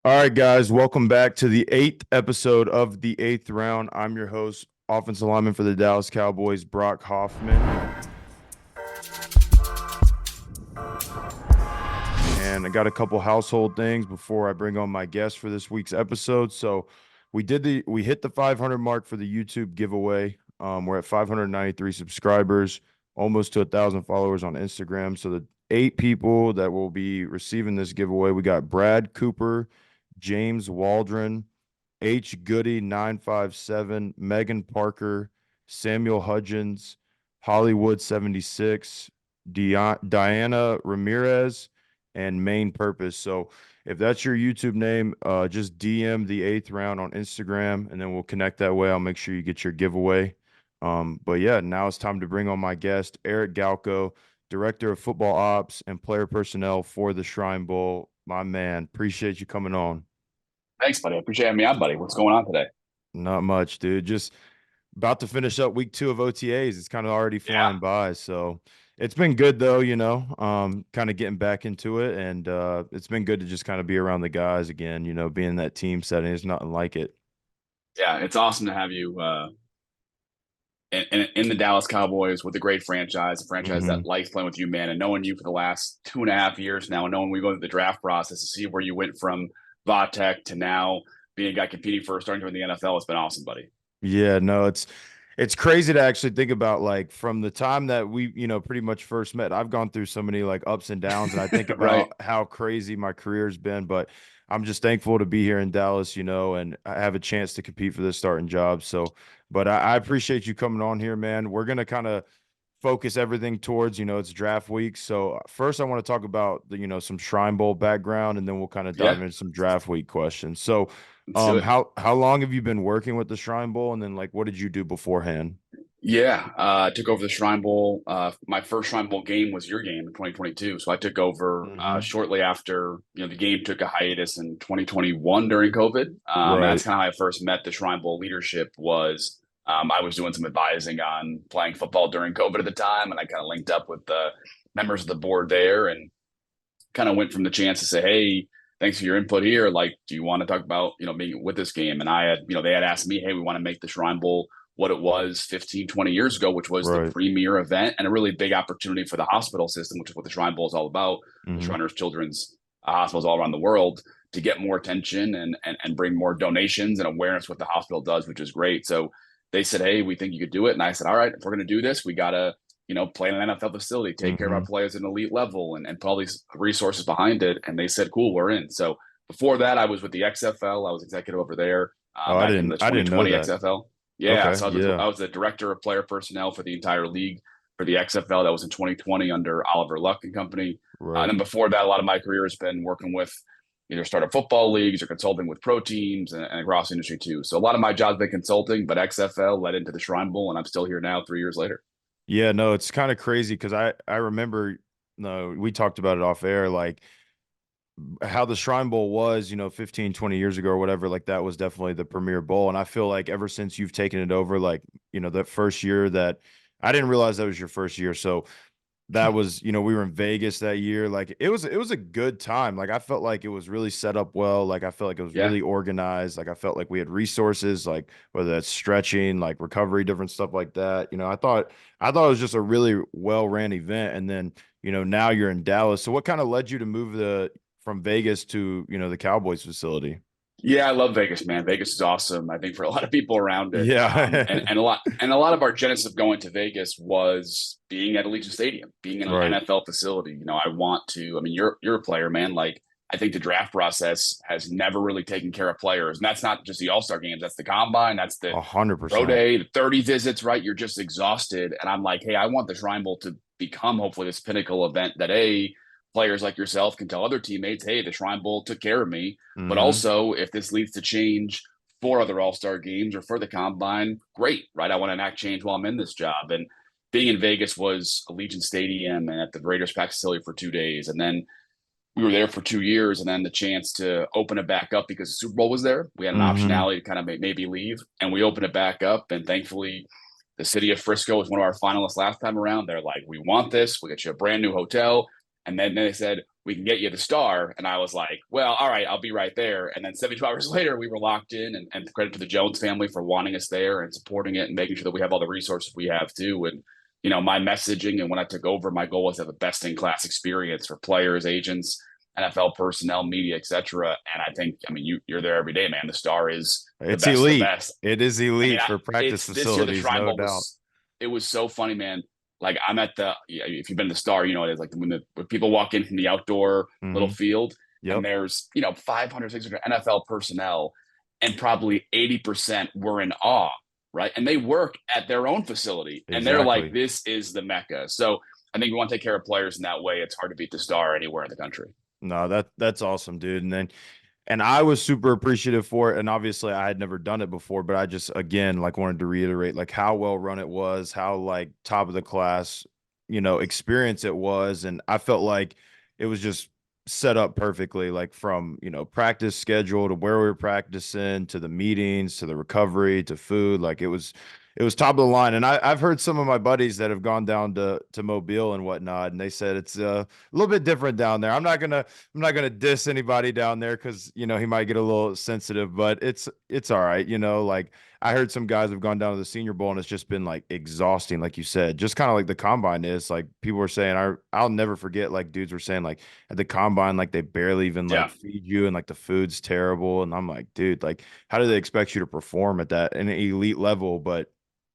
All right, guys, welcome back to the eighth episode of the eighth round. I'm your host, offensive lineman for the Dallas Cowboys, Brock Hoffman. And I got a couple household things before I bring on my guest for this week's episode. So we hit the 500 mark for the YouTube giveaway. We're at 593 subscribers, almost to 1,000 followers on Instagram. So the eight people that will be receiving this giveaway, we got Brad Cooper, James Waldron, H. Goody 957, Megan Parker, Samuel Hudgens, Hollywood 76, Diana Ramirez, and Main Purpose. So if that's your YouTube name, just DM the eighth round on Instagram, and then we'll connect that way. I'll make sure you get your giveaway. But yeah, now it's time to bring on my guest, Eric Galko, Director of Football Ops and Player Personnel for the Shrine Bowl. My man, appreciate you coming on. Thanks, buddy. I appreciate having me on, buddy. What's going on today? Not much, dude. Just about to finish up week 2 of OTAs. It's kind of already Yeah. flying by. So it's been good though, kind of getting back into it. And it's been good to just kind of be around the guys again, being in that team setting. There's nothing like it. Yeah, it's awesome to have you in the Dallas Cowboys with a great franchise, a franchise Hmm. that likes playing with you, man, and knowing you for the last 2.5 years now, and knowing we go through the draft process to see where you went from Vatek to now being a guy competing for starting to in the NFL. It's been awesome, buddy. Yeah, no, it's crazy to actually think about like from the time that we, pretty much first met. I've gone through so many like ups and downs, and I think Right. about how crazy my career's been, but I'm just thankful to be here in Dallas, and I have a chance to compete for this starting job. So, but I appreciate you coming on here, man. We're gonna kind of focus everything towards, it's draft week. So first I want to talk about the, some Shrine Bowl background, and then we'll kind of dive Yeah. into some draft week questions. So Let's do it. how long have you been working with the Shrine Bowl, and then like what did you do beforehand? Yeah, I took over the Shrine Bowl. My first Shrine Bowl game was your game in 2022. So I took over Hmm. shortly after, the game took a hiatus in 2021 during COVID. And that's Right. kind of how I first met the Shrine Bowl leadership was I was doing some advising on playing football during COVID at the time. And I kind of linked up with the members of the board there and kind of went from the chance to say, hey, thanks for your input here. Like, do you want to talk about, being with this game? And I had, they had asked me, hey, we want to make the Shrine Bowl what it was 15, 20 years ago, which was the Right. premier event and a really big opportunity for the hospital system, which is what the Shrine Bowl is all about. The Hmm. Shriners Children's hospitals all around the world to get more attention and bring more donations and awareness what the hospital does, which is great. So they said, hey, we think you could do it. And I said, all right, if we're going to do this, we got to play in an NFL facility, take care of our Hmm. players at an elite level and put all these resources behind it. And they said, cool, we're in. So before that, I was with the XFL. I was executive over there Oh, I back in didn't the I didn't know 2020 that. XFL. Yeah, Okay. so Yeah. I was the director of player personnel for the entire league for the XFL. That was in 2020 under Oliver Luck and company. And Right. then before that, a lot of my career has been working with either startup football leagues or consulting with pro teams and across the industry too. So a lot of my job's been consulting, but XFL led into the Shrine Bowl, and I'm still here now 3 years later. Yeah, no, it's kind of crazy because I remember, no, we talked about it off air, like how the Shrine Bowl was, 15, 20 years ago or whatever, like that was definitely the premier bowl. And I feel like ever since you've taken it over, like, that first year that I didn't realize that was your first year. So that was, we were in Vegas that year. Like it was a good time. Like I felt like it was really set up well. Like I felt like it was Yeah. really organized. Like I felt like we had resources, like whether that's stretching, like recovery, different stuff like that. I thought it was just a really well ran event. And then, now you're in Dallas. So what kind of led you to move the from Vegas to, the Cowboys facility? Yeah, I love Vegas, man. Vegas is awesome. I think for a lot of people around it, Yeah. and a lot of our genesis of going to Vegas was being at Allegiant Stadium, being in an Right. NFL facility. I want to. I mean, you're a player, man. Like I think the draft process has never really taken care of players, and that's not just the All Star games. That's the combine. That's the pro 100%. day, the 30 visits. Right? You're just exhausted, and I'm like, hey, I want the Shrine Bowl to become hopefully this pinnacle event that players like yourself can tell other teammates, hey, the Shrine Bowl took care of me. But Hmm. also, if this leads to change for other All Star games or for the combine, great, right? I want to enact change while I'm in this job. And being in Vegas was Allegiant Stadium and at the Raiders Pack facility for 2 days. And then we were there for 2 years and then the chance to open it back up because the Super Bowl was there. We had an Hmm. optionality to kind of maybe leave. And we opened it back up. And thankfully, the city of Frisco was one of our finalists last time around. They're like, we want this. We get you a brand new hotel. And then they said, we can get you the star. And I was like, well, all right, I'll be right there. And then 72 hours later, we were locked in. And credit to the Jones family for wanting us there and supporting it and making sure that we have all the resources we have too. And, my messaging and when I took over, my goal was to have a best in class experience for players, agents, NFL personnel, media, etc. And I think, you're there every day, man. The star is the It's best of the elite. best. It is elite for practice It's this year the facilities, Shrine no Bowl doubt. was so funny, man. Like I'm at the if you've been to the Star, it is like when people walk in from the outdoor little Hmm. field and Yep, there's 500, 600 NFL personnel and probably 80% were in awe, right? And they work at their own facility and they're like, exactly. this is the Mecca. So I think we want to take care of players in that way. It's hard to beat the Star anywhere in the country. No, that's awesome, dude. And I was super appreciative for it. And obviously I had never done it before, but I just again like wanted to reiterate like how well run it was, how like top of the class, experience it was. And I felt like it was just set up perfectly, like from, practice schedule to where we were practicing to the meetings to the recovery to food. Like it was top of the line. And I've heard some of my buddies that have gone down to Mobile and whatnot, and they said it's a little bit different down there. I'm not gonna diss anybody down there because he might get a little sensitive, but it's all right. Like I heard some guys have gone down to the Senior Bowl and it's just been like exhausting, like you said, just kind of like the combine is. Like people were saying, I'll never forget. Like dudes were saying, like at the combine, like they barely even like Yeah. feed you, and like the food's terrible. And I'm like, dude, like how do they expect you to perform at that an elite level, but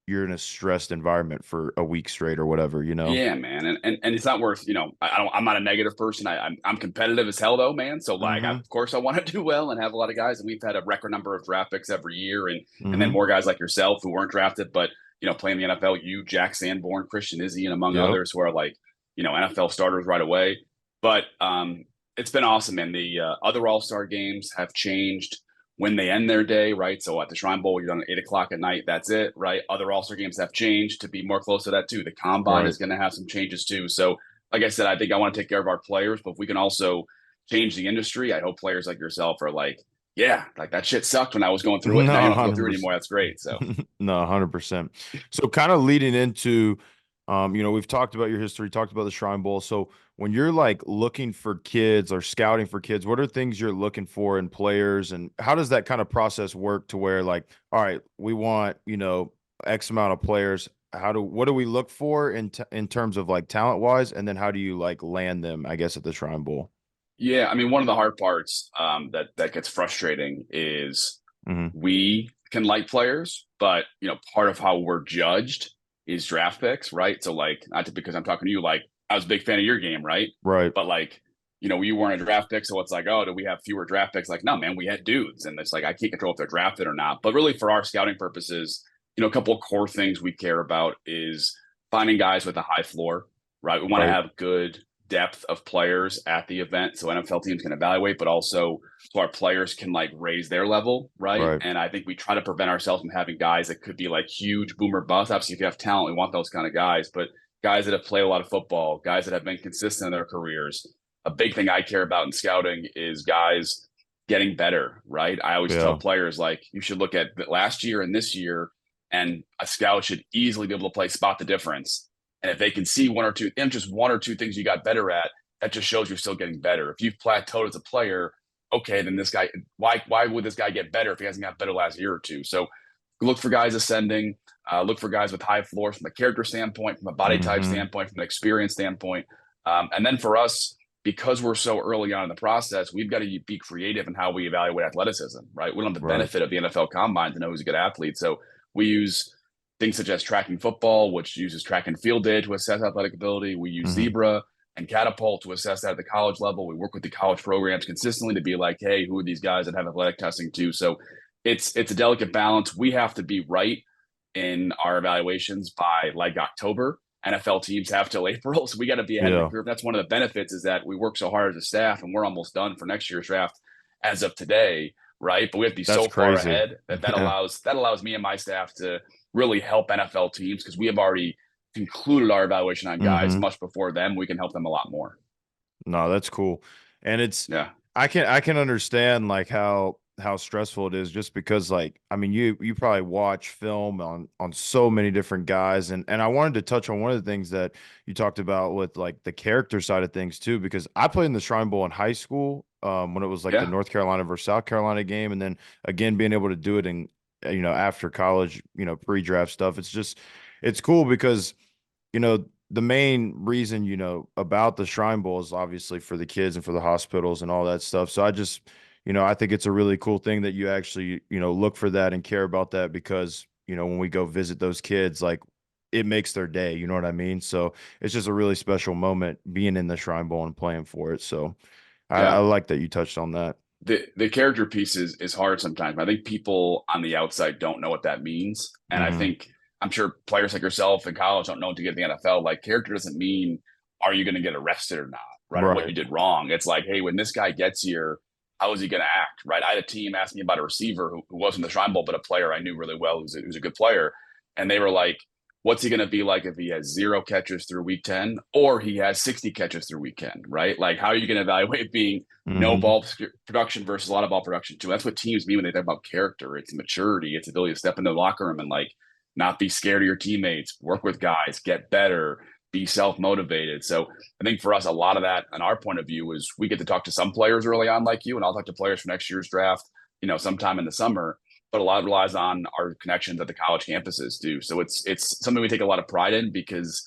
you're in a stressed environment for a week straight or whatever? Yeah, man, and it's not worth. I'm not a negative person. I'm competitive as hell though, man. So like, Mm-hmm. of course, I want to do well and have a lot of guys, and we've had a record number of draft picks every year, and then Mm-hmm. more guys like yourself who weren't drafted, but playing the NFL. You, Jack Sanborn, Christian Izzy, and among Yep. others who are like NFL starters right away. But it's been awesome, and the other All Star games have changed when they end their day, right? So at the Shrine Bowl, you're done at 8 o'clock at night. That's it, right? Other All Star games have changed to be more close to that too. The combine Right. is going to have some changes too. So, like I said, I think I want to take care of our players, but if we can also change the industry, I hope players like yourself are like, yeah, like that shit sucked when I was going through it. And now you No, don't have to go through it 100%. anymore. That's great. So, No, 100%. So kind of leading into, we've talked about your history, talked about the Shrine Bowl. So when you're like looking for kids or scouting for kids, what are things you're looking for in players, and how does that kind of process work to where like, all right, we want, X amount of players. What do we look for in terms of like talent wise, and then how do you like land them, I guess, at the Shrine Bowl? yeah, one of the hard parts that gets frustrating is Hmm. we can like players, but part of how we're judged is draft picks, right? So like, not to, because I'm talking to you, like I was a big fan of your game, right? Right. But like, you weren't a draft pick, so it's like, oh, do we have fewer draft picks? Like, no, man, we had dudes, and it's like I can't control if they're drafted or not. But really, for our scouting purposes, a couple of core things we care about is finding guys with a high floor, right? We want to Right. have good depth of players at the event so NFL teams can evaluate, but also so our players can like raise their level, right? Right. And I think we try to prevent ourselves from having guys that could be like huge boomer bust. Obviously, if you have talent, we want those kind of guys, but guys that have played a lot of football, guys that have been consistent in their careers. A big thing I care about in scouting is guys getting better, right? I always tell Yeah. players like you should look at last year and this year, and a scout should easily be able to play spot the difference. And if they can see one or two, and just one or two things you got better at, that just shows you're still getting better. If you've plateaued as a player, okay, then this guy, why would this guy get better if he hasn't got better last year or two? So look for guys ascending, look for guys with high floors from a character standpoint, from a body type Hmm. standpoint, from an experience standpoint. And then for us, because we're so early on in the process, we've got to be creative in how we evaluate athleticism, right? We don't have the Right. benefit of the NFL combine to know who's a good athlete. So we use things such as tracking football, which uses track and field data to assess athletic ability. We use Hmm. Zebra and Catapult to assess that at the college level. We work with the college programs consistently to be like, hey, who are these guys that have athletic testing too? So it's a delicate balance. We have to be right in our evaluations by like October. NFL teams have till April, so we got to be ahead of the Yeah. curve. That's one of the benefits is that we work so hard as a staff, and we're almost done for next year's draft as of today, right? But we have to be That's so far crazy. ahead that Yeah. allows me and my staff to really help NFL teams because we have already concluded our evaluation on guys Hmm. much before them. We can help them a lot more. No, that's cool. And Yeah. I can understand like how how stressful it is just because like I mean you probably watch film on so many different guys and I wanted to touch on one of the things that you talked about with like the character side of things too because I played in the Shrine Bowl in high school when it was like the Yeah. North Carolina versus South Carolina game and then again being able to do it in after college, pre-draft stuff. It's cool because the main reason, about the Shrine Bowl is obviously for the kids and for the hospitals and all that stuff. So I think it's a really cool thing that you actually, look for that and care about that because, when we go visit those kids, like it makes their day, you know what I mean? So it's just a really special moment being in the Shrine Bowl and playing for it. So I Yeah. like that you touched on that. The character piece is hard sometimes. I think people on the outside don't know what that means. And I Hmm. think I'm sure players like yourself in college don't know what to get in the NFL. Like character doesn't mean are you going to get arrested or not, right? Or what you Right. did wrong. It's like, hey, when this guy gets here, how is he going to act, right? I had a team ask me about a receiver who wasn't the Shrine Bowl, but a player I knew really well who's a good player. And they were like, what's he going to be like if he has 0 catches through week 10 or he has 60 catches through week 10, right? Like, how are you going to evaluate being no Hmm. ball production versus a lot of ball production too? That's what teams mean when they talk about character. It's maturity, it's ability to step in the locker room and like not be scared of your teammates, work with guys, get better, be self-motivated. So I think for us, a lot of that on our point of view is we get to talk to some players early on like you, and I'll talk to players for next year's draft, sometime in the summer, but a lot relies on our connections at the college campuses too. So it's something we take a lot of pride in because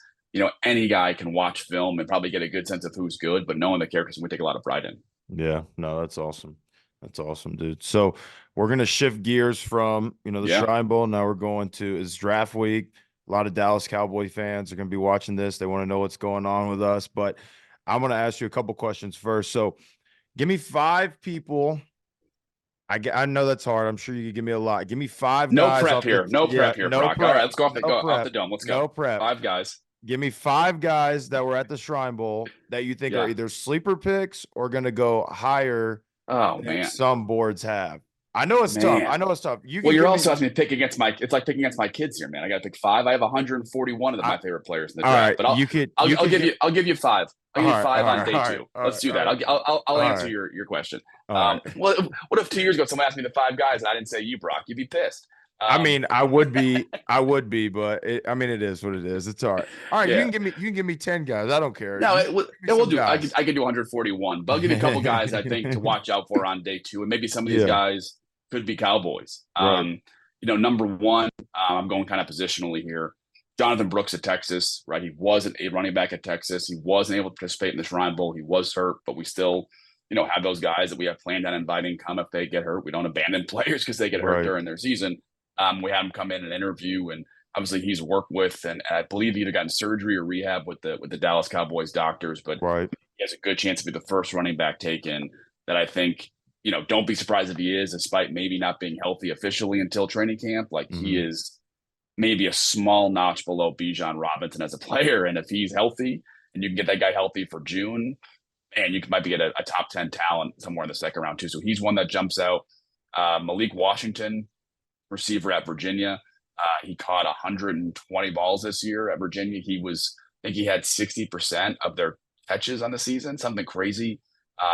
any guy can watch film and probably get a good sense of who's good, but knowing the characters we take a lot of pride in. Yeah, no, that's awesome. That's awesome, dude. So we're gonna shift gears from, the Yeah. Shrine Bowl. Now we're going to is draft week. A lot of Dallas Cowboy fans are gonna be watching this. They want to know what's going on with us. But I'm gonna ask you a couple questions first. So give me five people. I know that's hard. I'm sure you could give me a lot. Give me five No guys prep off the here. No yeah, prep here, no Brock. All right, prep, let's go no off the prep, dome. Let's go. no prep. Five guys. Give me five guys that were at the Shrine Bowl that you think are Yeah. either sleeper picks or going to go higher Oh than man. some boards have. I know it's tough. I Man. know it's tough. You Well, can you're give me. also asking me to pick against my. It's like picking against my kids here, man. I got to pick five. I have 141 of I, my favorite players in the all draft, right. but You could. I'll You I'll could give give. you I'll give you five. I'll All give you right. All five on right. day All right. two. All Let's right. do All that. right. I'll All answer right. your question. All right. Well, what if 2 years ago someone asked me the five guys and I didn't say you, Brock? You'd be pissed. I Um, mean, I would be, but I mean, it is what it is. It's all right. All right. You yeah. can give me. You can give me 10 guys. I don't care. No, Give me we'll some do. guys. I could do 141, but I'll give you a couple guys I think to watch out for on day two, and maybe some of these Yeah. guys could be Cowboys. Right. Number one, I'm going kind of positionally here. Jonathan Brooks at Texas, right? He wasn't a running back at Texas. He wasn't able to participate in the Shrine Bowl. He was hurt, but we still, have those guys that we have planned on inviting come if they get hurt. We don't abandon players because they get hurt Right. during their season. We had him come in and interview, and obviously he's worked with, and I believe he'd have gotten surgery or rehab with the Dallas Cowboys doctors, but Right. he has a good chance to be the first running back taken. That I think, don't be surprised if he is, despite maybe not being healthy officially until training camp. Like he Hmm. is maybe a small notch below Bijan Robinson as a player, and if he's healthy and you can get that guy healthy for June, and you might be get a top 10 talent somewhere in the second round too. So he's one that jumps out. Malik Washington, receiver at Virginia. He caught 120 balls this year at Virginia. I think he had 60% of their catches on the season, something crazy.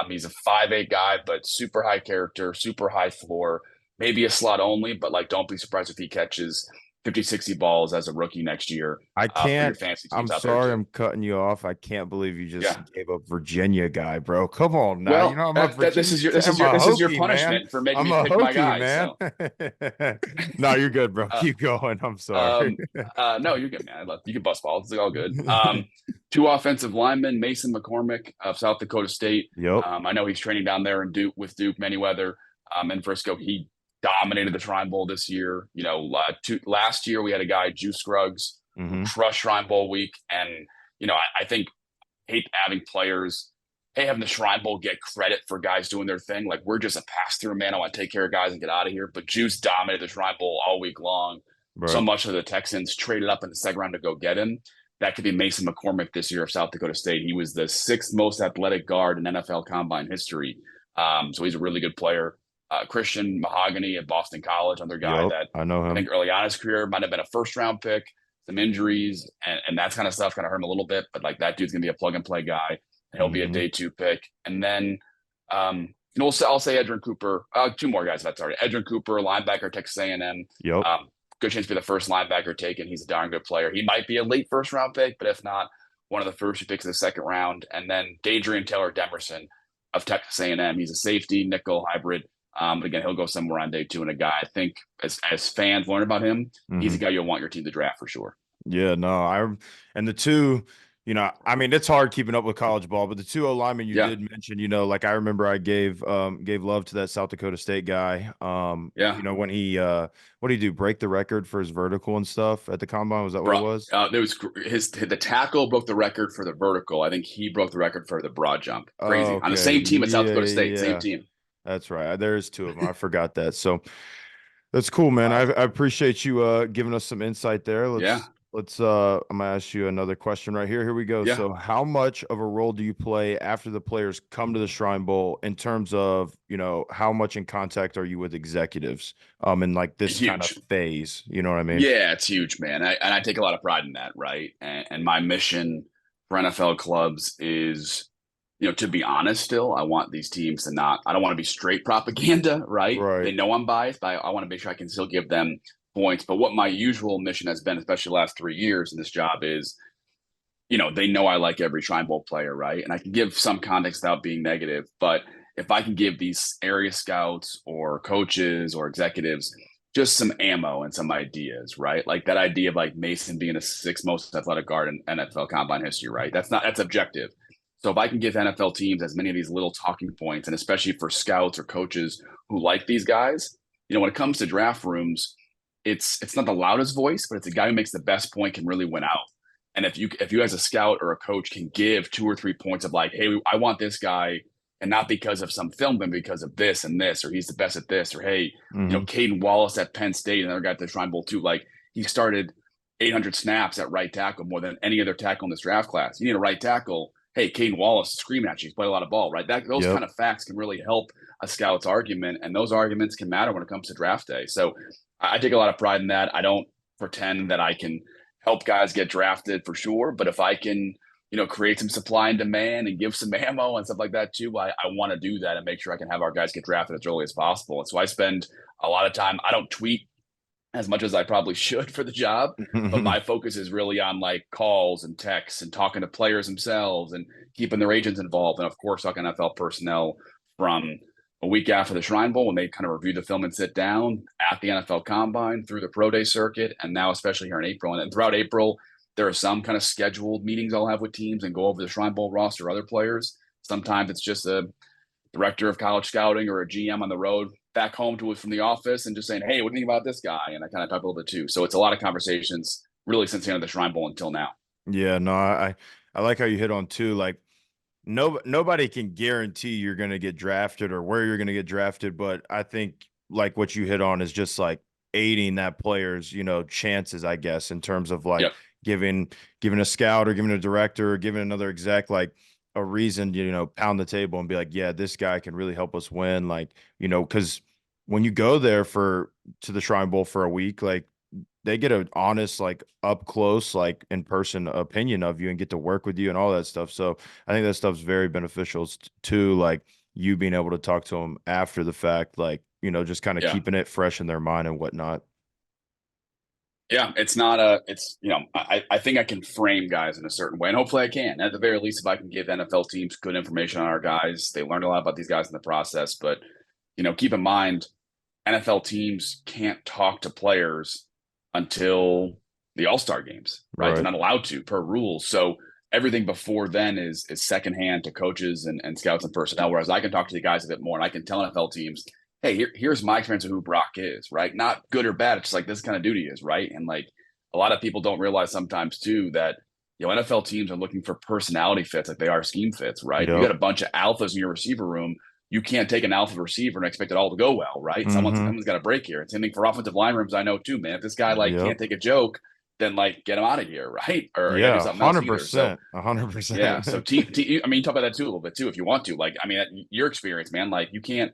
He's a 5'8" guy, but super high character, super high floor, maybe a slot only, but like, don't be surprised if he catches 50, 60 balls as a rookie next year I for your can't. fantasy I'm teams out there sorry, too. I'm cutting you off. I can't believe you just Yeah. gave up Virginia guy, bro. Come on now. Well, I'm a this Virginia. is your I'm a this is your Hokie, man. punishment for making I'm me a pick my Hokie, guys. man. So, No, you're good, bro. uh, Keep going. I'm sorry. No, you're good, man. You can bust balls. It's all good. Two offensive linemen, Mason McCormick of South Dakota State. Yep. I know he's training down there in Duke with Duke Manyweather in Frisco. He dominated the Shrine Bowl this year. Last year we had a guy, Juice Scruggs, who Hmm. crushed Shrine Bowl week. And, I think hate having players, hey, having the Shrine Bowl get credit for guys doing their thing. Like, we're just a pass through, man. I want to take care of guys and get out of here. But Juice dominated the Shrine Bowl all week long. So Right. much of the Texans traded up in the second round to go get him. That could be Mason McCormick this year of South Dakota State. He was the sixth most athletic guard in NFL combine history. So he's a really good player. Christian Mahogany at Boston College, another guy Yep. that I know I him. think early on in his career might have been a first round pick, some injuries and that kind of stuff kind of hurt him a little bit. But like that dude's gonna be a plug and play guy. And he'll be a Hmm. day two pick. And then I'll say Edrin Cooper. Two more guys that's already. Edrin Cooper, linebacker, Texas A&M. Yep. Good chance to be the first linebacker taken. He's a darn good player. He might be a late first round pick, but if not, one of the first few picks of the second round. And then Dadrian Taylor Demerson of Texas A&M. He's a safety nickel hybrid. But again, he'll go somewhere on day 2. And a guy I think as fans learn about him, he's a guy you'll want your team to draft for sure. Yeah, no, and the two, I mean, it's hard keeping up with college ball, but the two O linemen you Yeah, did mention, like I remember I gave love to that South Dakota State guy. yeah. When he what did he do? Break the record for his vertical and stuff at the combine? Was that what it Bro, was? there was the tackle broke the record for the vertical. I think he broke the record for the broad jump. Oh, Crazy on the okay. same team at South Yeah, Dakota State. Same yeah. team. That's right. There's two of them. I forgot that. So that's cool, man. All I, right. I appreciate you giving us some insight there. Yeah. Let's I'm gonna ask you another question right here. Here we go. Yeah. So how much of a role do you play after the players come to the Shrine Bowl in terms of, how much in contact are you with executives in like this kind of Huge. phase? You know what I mean? Yeah, it's huge, man. And I take a lot of pride in that, right? And my mission for NFL clubs is, to be honest, still, I want these teams to not, I don't want to be straight propaganda, right? They Right. know I'm biased, but I want to make sure I can still give them points. But what my usual mission has been, especially the last 3 years in this job, is, they know I like every Shrine Bowl player, right? And I can give some context without being negative. But if I can give these area scouts or coaches or executives just some ammo and some ideas, right? Like that idea of like Mason being the 6th most athletic guard in NFL combine history, right? That's objective. So if I can give NFL teams as many of these little talking points, and especially for scouts or coaches who like these guys, when it comes to draft rooms, it's not the loudest voice, but it's a guy who makes the best point can really win out. And if you as a scout or a coach can give 2 or 3 points of like, hey, I want this guy, and not because of some film, but because of this and this, or he's the best at this, or hey, Hmm. Caden Wallace at Penn State, another guy at the Shrine Bowl too. Like he started 800 snaps at right tackle more than any other tackle in this draft class. You need a right tackle. Hey, Caden Wallace is screaming at you. He's played a lot of ball, right? Those Yep. kind of facts can really help a scout's argument, and those arguments can matter when it comes to draft day. So I take a lot of pride in that. I don't pretend that I can help guys get drafted for sure, but if I can create some supply and demand and give some ammo and stuff like that too. I want to do that and make sure I can have our guys get drafted as early as possible. And so I spend a lot of time. I don't tweet as much as I probably should for the job, but my focus is really on like calls and texts and talking to players themselves and keeping their agents involved. And of course, talking NFL personnel from a week after the Shrine Bowl when they kind of review the film and sit down at the NFL Combine through the Pro Day circuit, and now especially here in April. And then throughout April, there are some kind of scheduled meetings I'll have with teams and go over the Shrine Bowl roster or other players. Sometimes it's just a director of college scouting or a GM on the road back home to us from the office and just saying, hey, what do you think about this guy? And I kind of talk a little bit too. So it's a lot of conversations really since the end of the Shrine Bowl until now. Yeah, no, I like how you hit on too. Like nobody can guarantee you're going to get drafted or where you're going to get drafted, but I think like what you hit on is just like aiding that player's, chances, I guess, in terms of like Yep. giving giving a scout or giving a director or giving another exec like a reason to, pound the table and be like, yeah, this guy can really help us win. Like, because when you go there to the Shrine Bowl for a week, like they get an honest, like up close, like in person opinion of you and get to work with you and all that stuff. So I think that stuff's very beneficial to like you being able to talk to them after the fact, like, just kind of Yeah. keeping it fresh in their mind and whatnot. Yeah, I think I can frame guys in a certain way, and hopefully I can. At the very least, if I can give NFL teams good information on our guys, they learned a lot about these guys in the process. But, keep in mind, NFL teams can't talk to players until the All-Star games, right? They're Right. not allowed to per rules. So everything before then is secondhand to coaches and scouts and personnel. Whereas I can talk to the guys a bit more and I can tell NFL teams, hey, here's my experience of who Brock is, right? Not good or bad. It's just like this kind of duty is, right? And like a lot of people don't realize sometimes too that NFL teams are looking for personality fits like they are scheme fits, right? If you Yep. got a bunch of alphas in your receiver room, you can't take an alpha receiver and expect it all to go well, right? Mm-hmm. Someone's got to break here. It's same thing for offensive line rooms. I know too, man. If this guy like Yep. can't take a joke, then like get him out of here, right? Or I got to do Yeah. something else either. So 100%. yeah, 100%. so I mean, you talk about that too a little bit too, if you want to. Like, I mean, your experience, man. Like, you can't.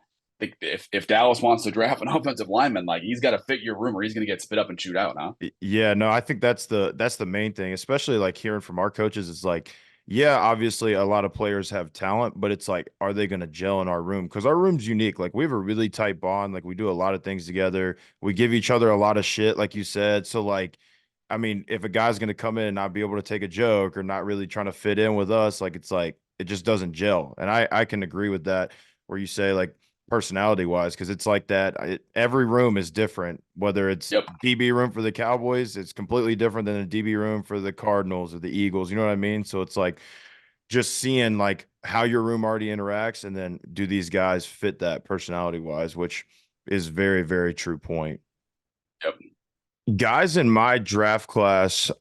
If Dallas wants to draft an offensive lineman, like he's got to fit your room, or he's going to get spit up and shoot out, huh? Yeah, no, I think that's the main thing, especially like hearing from our coaches is like, Yeah, obviously a lot of players have talent, but it's like, are they going to gel in our room? Because our room's unique. Like we have a really tight bond. Like we do a lot of things together. We give each other a lot of shit, like you said. So like, I mean, if a guy's going to come in and not be able to take a joke or not really trying to fit in with us, like it's like it just doesn't gel. And I can agree with that where you say like personality wise, because it's like that. Every room is different. Whether it's Yep. DB room for the Cowboys, it's completely different than a DB room for the Cardinals or the Eagles. You know what I mean? So it's like just seeing like how your room already interacts and then do these guys fit that personality wise, which is very, very true point. Yep. Guys in my draft class,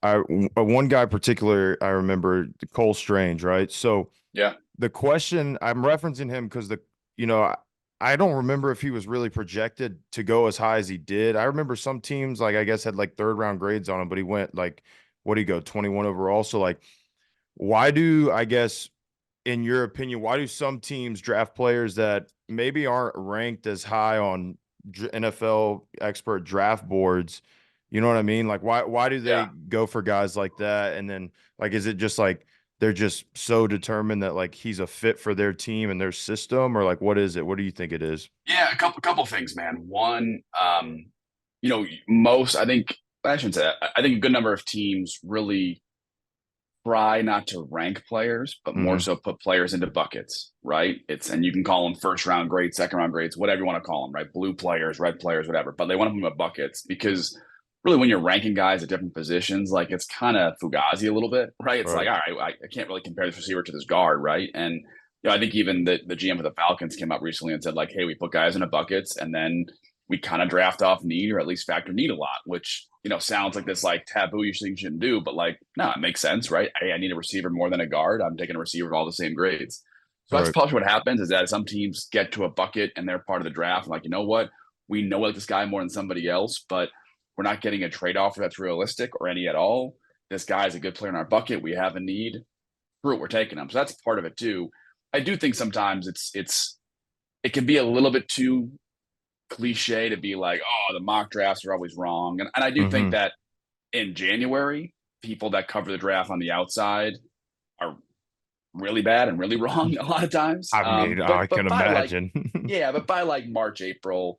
one guy particular I remember, Cole Strange, right? So Yeah. the question I'm referencing him because you know, I don't remember if he was really projected to go as high as he did. I remember some teams like I guess had like third round grades on him, but he went like what did he go 21 overall? So like why do I guess in your opinion, why do some teams draft players that maybe aren't ranked as high on NFL expert draft boards? You know what I mean? Like why do they Yeah. go for guys like that? And then like is it just like they're just so determined that like he's a fit for their team and their system, or like what is it? What do you think it is? Yeah. A couple things, man. One, most, I think, I shouldn't say that. I think a good number of teams really try not to rank players, but more Mm-hmm. so put players into buckets, right? And you can call them first round grades, second round grades, whatever you want to call them, right? Blue players, red players, whatever. But they want to put them in buckets because really when you're ranking guys at different positions, like it's kind of fugazi a little bit, right? It's like, Right. all right, I can't really compare this receiver to this guard, right? And I think even the GM of the Falcons came out recently and said like, hey, we put guys into buckets and then we kind of draft off need or at least factor need a lot, which sounds like this like taboo you shouldn't do, but like no, it makes sense, right? Hey, I need a receiver more than a guard. I'm taking a receiver of all the same grades. So that's Right. probably what happens is that some teams get to a bucket and they're part of the draft. And like, you know what? We know like this guy more than somebody else, but we're not getting a trade offer that's realistic or any at all. This guy is a good player in our bucket. We have a need. Screw it, we're taking him. So that's part of it too. I do think sometimes it can be a little bit too cliche to be like, oh, the mock drafts are always wrong. And I do think Mm-hmm. that in January, people that cover the draft on the outside are really bad and really wrong a lot of times. I mean, I But can by like, imagine. yeah, but by like March, April,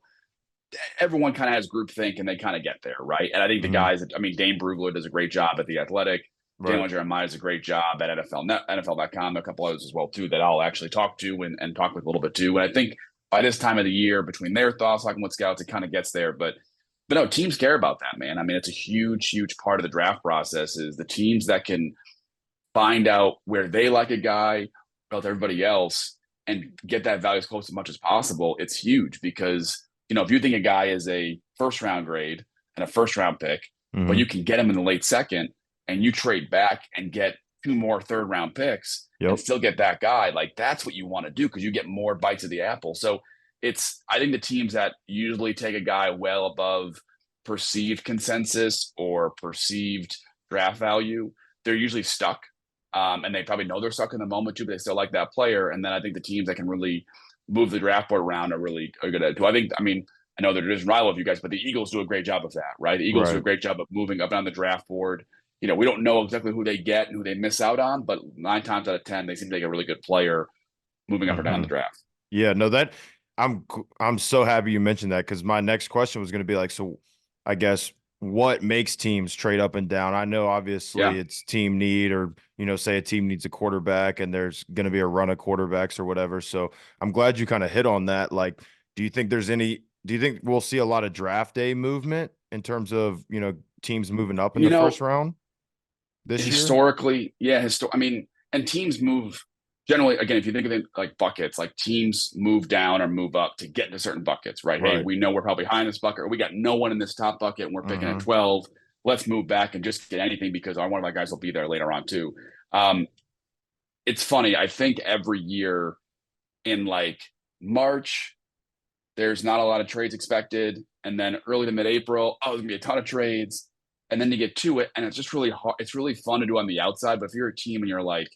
everyone kind of has groupthink and they kind of get there, right? And I think the Hmm. guys, I mean, Dane Brugler does a great job at the Athletic. Right. Daniel Jeremiah does a great job at NFL.com, a couple others as well too that I'll actually talk to and talk with a little bit too. And I think by this time of the year, between their thoughts, talking with scouts, it kind of gets there. But no, teams care about that, man. I mean, it's a huge, huge part of the draft process is the teams that can find out where they like a guy relative to everybody else and get that value as close as much as possible. It's huge because if you think a guy is a first round grade and a first round pick, but Hmm. you can get him in the late second and you trade back and get two more third round picks and Yep. still get that guy, like that's what you want to do because you get more bites of the apple. So I think the teams that usually take a guy well above perceived consensus or perceived draft value, they're usually stuck. And they probably know they're stuck in the moment too, but they still like that player. And then I think the teams that can really move the draft board around are good at it too. I mean, I know there is rival of you guys, but the Eagles do a great job of that, right? The Eagles do a Right. great job of moving up on the draft board. We don't know exactly who they get and who they miss out on, but 9 times out of 10, they seem to take a really good player moving up or down Hmm. the draft. Yeah, no, I'm so happy you mentioned that because my next question was going to be like, so I guess what makes teams trade up and down? I know obviously Yeah. it's team need, or say a team needs a quarterback and there's going to be a run of quarterbacks or whatever. So I'm glad you kind of hit on that. Like, do you think we'll see a lot of draft day movement in terms of, teams moving up in You the first know, round this year? historically, yeah, I mean, and teams move generally. Again, if you think of it like buckets, like teams move down or move up to get into certain buckets, right? Hey, Right. we know we're probably high in this bucket, or we got no one in this top bucket, and we're picking at Hmm. 12. Let's move back and just get anything because one of my guys will be there later on too. Um, it's funny. I think every year in like March, there's not a lot of trades expected, and then early to mid-April, oh, there's gonna be a ton of trades, and then you get to it, and it's just really hard. It's really fun to do on the outside, but if you're a team and you're like,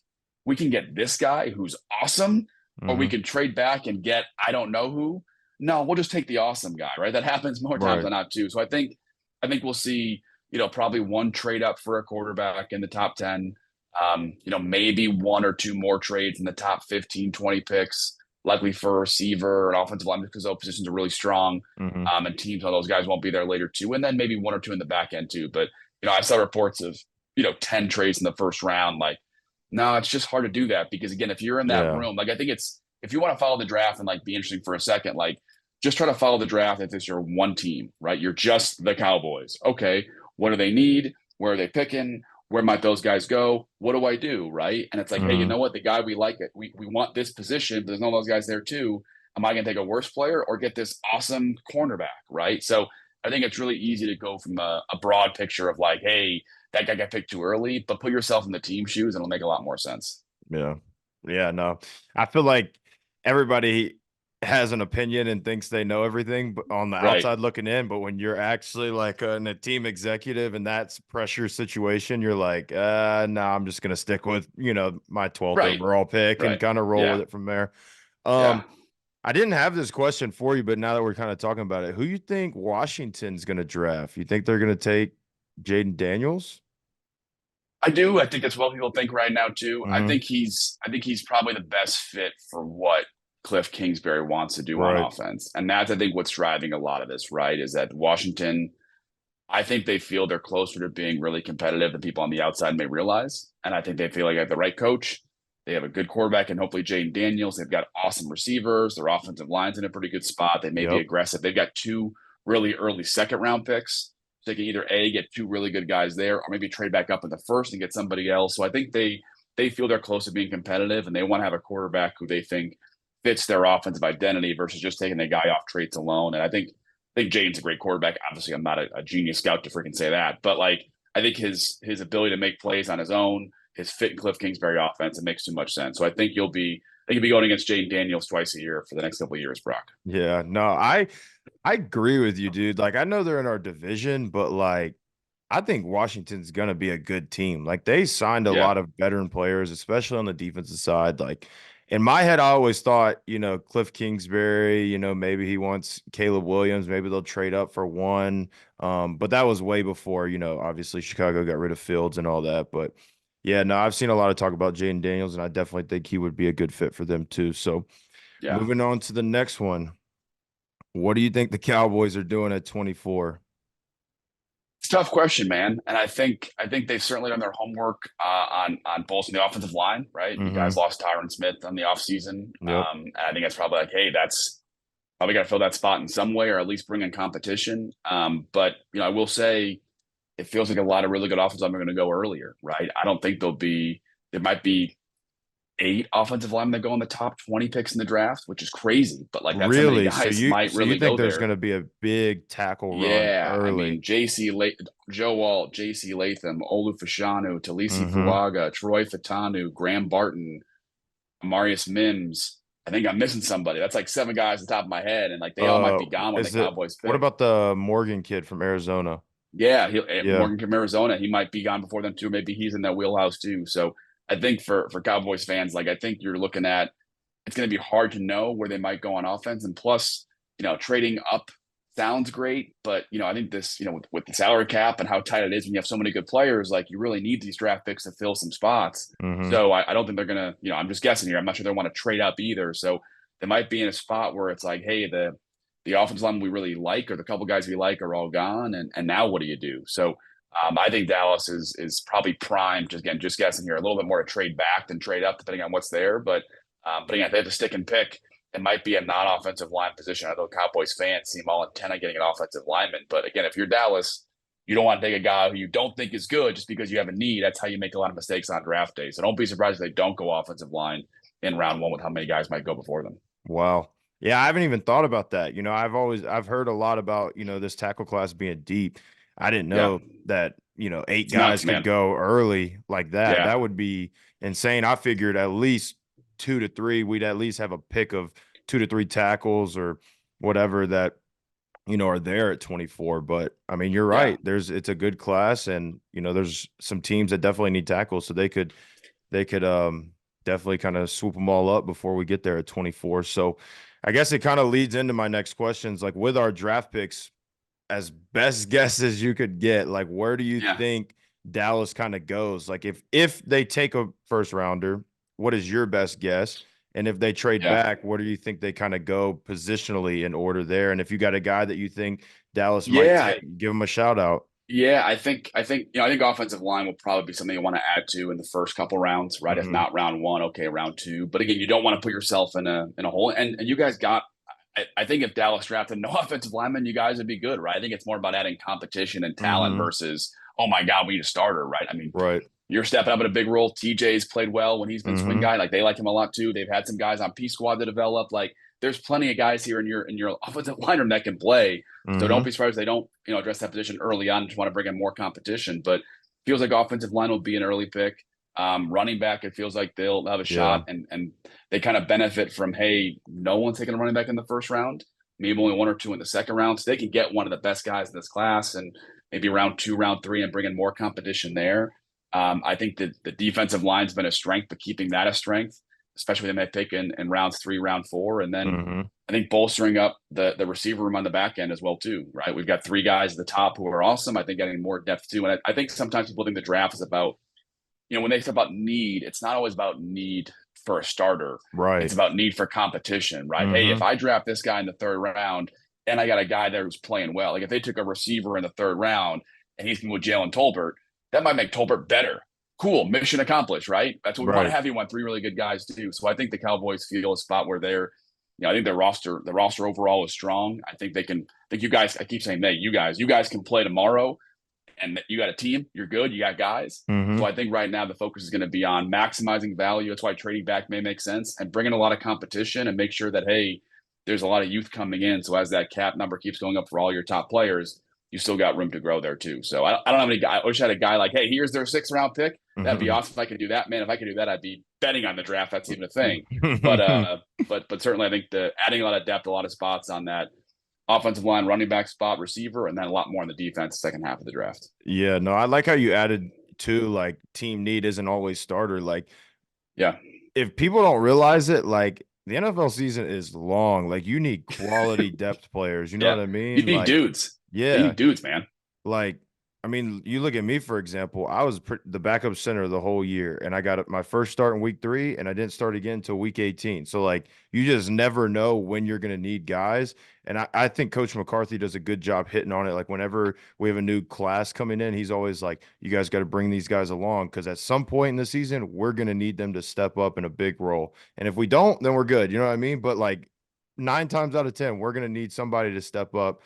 we can get this guy who's awesome, or we Hmm. can trade back and get I don't know who. No, we'll just take the awesome guy, right? That happens more times Right. than not too. So I think we'll see, probably one trade up for a quarterback in the top 10. Maybe one or two more trades in the top 15, 20 picks, likely for a receiver and offensive line because those positions are really strong. Hmm. And teams on those guys won't be there later too. And then maybe one or two in the back end too. But, I saw reports of, 10 trades in the first round. Like, no, it's just hard to do that because again, if you're in that Yeah. room, like I think it's if you want to follow the draft and like be interesting for a second, like just try to follow the draft if it's your one team, right? You're just the Cowboys. Okay, what do they need? Where are they picking? Where might those guys go? What do I do? Right. And it's like, hey, you Hmm. know what? The guy we like it. We want this position, but there's none of those guys there too. Am I going to take a worse player or get this awesome cornerback? Right. So I think it's really easy to go from a broad picture of like, hey, that guy got picked too early, but put yourself in the team shoes and it'll make a lot more sense. Yeah. Yeah. No, I feel like everybody has an opinion and thinks they know everything but on the Right. outside looking in. But when you're actually like in a team executive and that's pressure situation, you're like, no, I'm just going to stick with, my 12th Right. overall pick and Right. kind of roll with Yeah. it from there. Yeah. I didn't have this question for you, but now that we're kind of talking about it, who you think Washington's going to draft? You think they're going to take Jaden Daniels? I do. I think that's what people think right now too. I Hmm. think he's I think he's probably the best fit for what Cliff Kingsbury wants to do on Right. offense. And that's I think what's driving a lot of this, right? Is that Washington, I think they feel they're closer to being really competitive than people on the outside may realize. And I think they feel like they have the right coach. They have a good quarterback and hopefully Jaden Daniels. They've got awesome receivers. Their offensive line's in a pretty good spot. They may be Yep. aggressive. They've got two really early second round picks. So they can either A, get two really good guys there, or maybe trade back up in the first and get somebody else. So I think they feel they're close to being competitive and they want to have a quarterback who they think fits their offensive identity versus just taking a guy off traits alone. And I think Jaden's a great quarterback. Obviously, I'm not a genius scout to freaking say that, but like I think his ability to make plays on his own, his fit in Cliff Kingsbury offense, it makes too much sense. So I think you'll be going against Jaden Daniels twice a year for the next couple of years, Brock. Yeah. No, I agree with you, dude. Like I know they're in our division, but like I think Washington's gonna be a good team. Like they signed a Yeah, lot of veteran players, especially on the defensive side. Like in my head, I always thought, Cliff Kingsbury, maybe he wants Caleb Williams, maybe they'll trade up for one. But that was way before, obviously Chicago got rid of Fields and all that. But yeah, no, I've seen a lot of talk about Jaden Daniels, and I definitely think he would be a good fit for them too. So yeah. moving on to the next one. What do you think the Cowboys are doing at 24? It's a tough question, man. And I think they've certainly done their homework on both in the offensive line, right? You guys Mm-hmm. lost Tyron Smith on the offseason. Yep. And I think it's probably like, hey, that's probably got to fill that spot in some way or at least bring in competition. But I will say it feels like a lot of really good offensive linemen are going to go earlier, right? I don't think there might be eight offensive linemen that go in the top 20 picks in the draft, which is crazy. But like that's how many Really? So guys you might so you really think go there's there. going to be a big tackle run Yeah, I mean early? Joe Walt, J.C. Latham, Olu Fashanu, Talisi Mm-hmm. Fuaga, Troy Fatanu, Graham Barton, Amarius Mims. I think I'm missing somebody. That's like seven guys on top of my head, and like they all might Uh, be gone when the is it Cowboys what pick. about the Morgan kid from Arizona? Yeah, Yeah. Morgan from Arizona. He might be gone before them too. Maybe he's in that wheelhouse too. So I think for Cowboys fans, like I think you're looking at it's going to be hard to know where they might go on offense. And plus, trading up sounds great, but I think this, with the salary cap and how tight it is when you have so many good players, like you really need these draft picks to fill some spots. Mm-hmm. So I don't think they're gonna, I'm just guessing here. I'm not sure they want to trade up either. So they might be in a spot where it's like, hey, the offensive line we really like or the couple guys we like are all gone, and now what do you do? So I think Dallas is probably primed. Just guessing here, a little bit more to trade back than trade up, depending on what's there. But again, if they have to stick and pick, it might be a non-offensive line position. I know Cowboys fans seem all intent on getting an offensive lineman, but again, if you're Dallas, you don't want to take a guy who you don't think is good just because you have a need. That's how you make a lot of mistakes on draft day. So don't be surprised if they don't go offensive line in round one with how many guys might go before them. Wow. Yeah, I haven't even thought about that. I've heard a lot about, this tackle class being deep. I didn't Yeah, know that, eight it's nuts, guys could man. go early like that. Yeah, That would be insane. I figured at least two to three, we'd at least have a pick of two to three tackles or whatever that, are there at 24. But I mean, you're yeah, right. It's a good class and, there's some teams that definitely need tackles. So they could definitely kind of swoop them all up before we get there at 24. So I guess it kind of leads into my next questions. Like with our draft picks, as best guess as you could get, like where do you yeah. think Dallas kind of goes. Like if they take a first rounder, what is your best guess? And if they trade Yeah. back, where do you think they kind of go positionally in order there? And if you got a guy that you think Dallas might Yeah. take, give him a shout out. Yeah, I think offensive line will probably be something you want to add to in the first couple rounds, right? If Hmm. not round one, okay, round two. But again, you don't want to put yourself in a hole. And you guys got I think if Dallas drafted no offensive lineman, you guys would be good, right? I think it's more about adding competition and talent Hmm. versus, oh my God, we need a starter, right? I mean, Right. you're stepping up in a big role. TJ's played well when he's been swing Hmm. guy. Like they like him a lot too. They've had some guys on P squad to develop. Like there's plenty of guys here in your offensive line room that can play. So don't Hmm. be surprised if they don't, address that position early on. Just want to bring in more competition. But feels like offensive line will be an early pick. Running back, it feels like they'll have a Yeah. shot, and they kind of benefit from, hey, no one's taking a running back in the first round, maybe only one or two in the second round, so they can get one of the best guys in this class, and maybe round two, round three, and bring in more competition there. I think that the defensive line's been a strength, but keeping that a strength, especially when they pick in rounds three, round four, and then Hmm. I think bolstering up the receiver room on the back end as well too, right? We've got three guys at the top who are awesome. I think getting more depth too, and I think sometimes people think the draft is about, when they talk about need, it's not always about need for a starter. It's Right. about need for competition, right? Hey, if Hmm. I draft this guy in the third round and I got a guy there who's playing well, like if they took a receiver in the third round and he's with Jalen Tolbert, that might make Tolbert better. Cool, mission accomplished, right? That's what we want to Right. have. You want three really good guys too. So I think the Cowboys feel a spot where I think the roster overall is strong. I think they can. I think you guys. I keep saying they. You guys can play tomorrow and you got a team, you're good, you got guys. So Hmm. I think right now the focus is going to be on maximizing value. That's why trading back may make sense and bringing a lot of competition and make sure that, hey, there's a lot of youth coming in. So as that cap number keeps going up for all your top players, you still got room to grow there too. So I don't have any guy. I wish I had a guy like, hey, here's their 6th round pick. That'd be Hmm. awesome if I could do that, man. If I could do that, I'd be betting on the draft. That's even a thing. But certainly I think the adding a lot of depth, a lot of spots on that offensive line, running back spot, receiver, and then a lot more in the defense second half of the draft. Yeah, no, I like how you added too, like team need isn't always starter. Like Yeah. if people don't realize it, like the NFL season is long. Like you need quality depth players. You know Yeah. what I You mean? need Like, dudes. You yeah, need dudes, man. like, I mean, you look at me, for example, I was the backup center the whole year, and I got my first start in week 3, and I didn't start again until week 18. So, like, you just never know when you're going to need guys. And I think Coach McCarthy does a good job hitting on it. Like, whenever we have a new class coming in, he's always like, you guys got to bring these guys along because at some point in the season, we're going to need them to step up in a big role. And if we don't, then we're good. You know what I mean? But, like, 9 times out of 10, we're going to need somebody to step up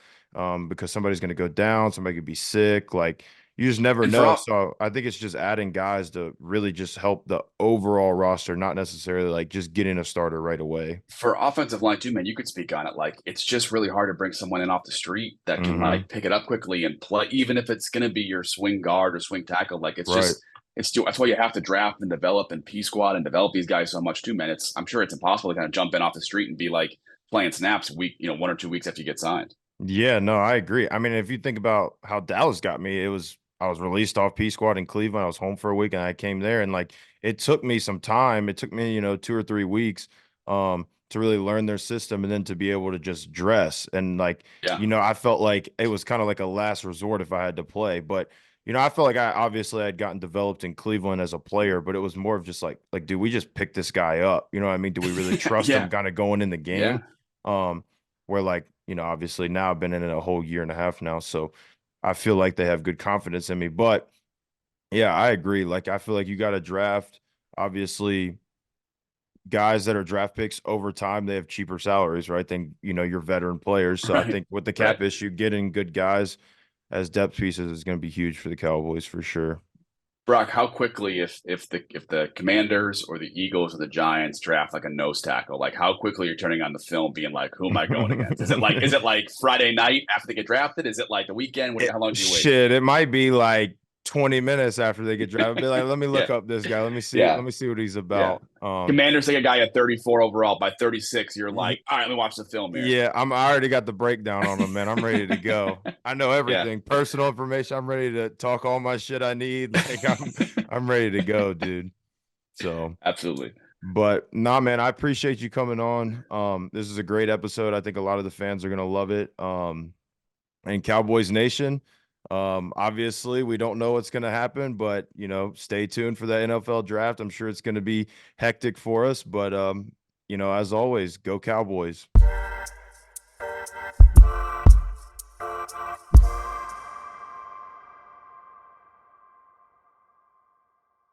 because somebody's going to go down, somebody could be sick. Like you just never And for know. all, So I think it's just adding guys to really just help the overall roster, not necessarily like just getting a starter right away. for offensive line too, man, you could speak on it. Like it's just really hard to bring someone in off the street that can Hmm. like pick it up quickly and play, even if it's going to be your swing guard or swing tackle. Like Right. that's why you have to draft and develop and P squad and develop these guys so much too, man. I'm sure it's impossible to kind of jump in off the street and be like playing snaps week, 1 or 2 weeks after you get signed. Yeah, no, I agree. I mean, if you think about how Dallas got me, I was released off P squad in Cleveland. I was home for a week and I came there and like it took me some time. It took me, 2 or 3 weeks to really learn their system and then to be able to just dress. And like, Yeah. I felt like it was kind of like a last resort if I had to play. But I felt like I obviously had gotten developed in Cleveland as a player, but it was more of just like, do we just pick this guy up? You know what I mean? Do we really trust him Yeah. kind of going in the game? Yeah. Um, where like obviously now I've been in it a whole year and a half now, so I feel like they have good confidence in me. But yeah, I agree. Like I feel like you got to draft obviously guys that are draft picks over time. They have cheaper salaries, right? Than your veteran players. So I Right. think with the Right. cap issue, getting good guys as depth pieces is going to be huge for the Cowboys for sure. Brock, how quickly if the Commanders or the Eagles or the Giants draft like a nose tackle, like how quickly you're turning on the film, being like, who am I going against? Is it like Friday night after they get drafted? Is it like the weekend? How long do you wait? Shit, it might be like 20 minutes after they get drafted. Be like, let me Yeah, look up this guy. Let yeah, me see what he's yeah. about. Commanders take a guy at 34 overall. By 36, you're like, all right, let me watch the film here. Yeah, I already got the breakdown on them, man. I'm ready to go. I know Yeah, everything. Personal information. I'm ready to talk all my shit I need. Like I'm ready to go, dude. So, absolutely. but nah, man, I appreciate you coming on. This is a great episode. I think a lot of the fans are gonna love it. And Cowboys Nation, Obviously, we don't know what's going to happen, but stay tuned for that NFL draft. I'm sure it's going to be hectic for us, but as always, go Cowboys.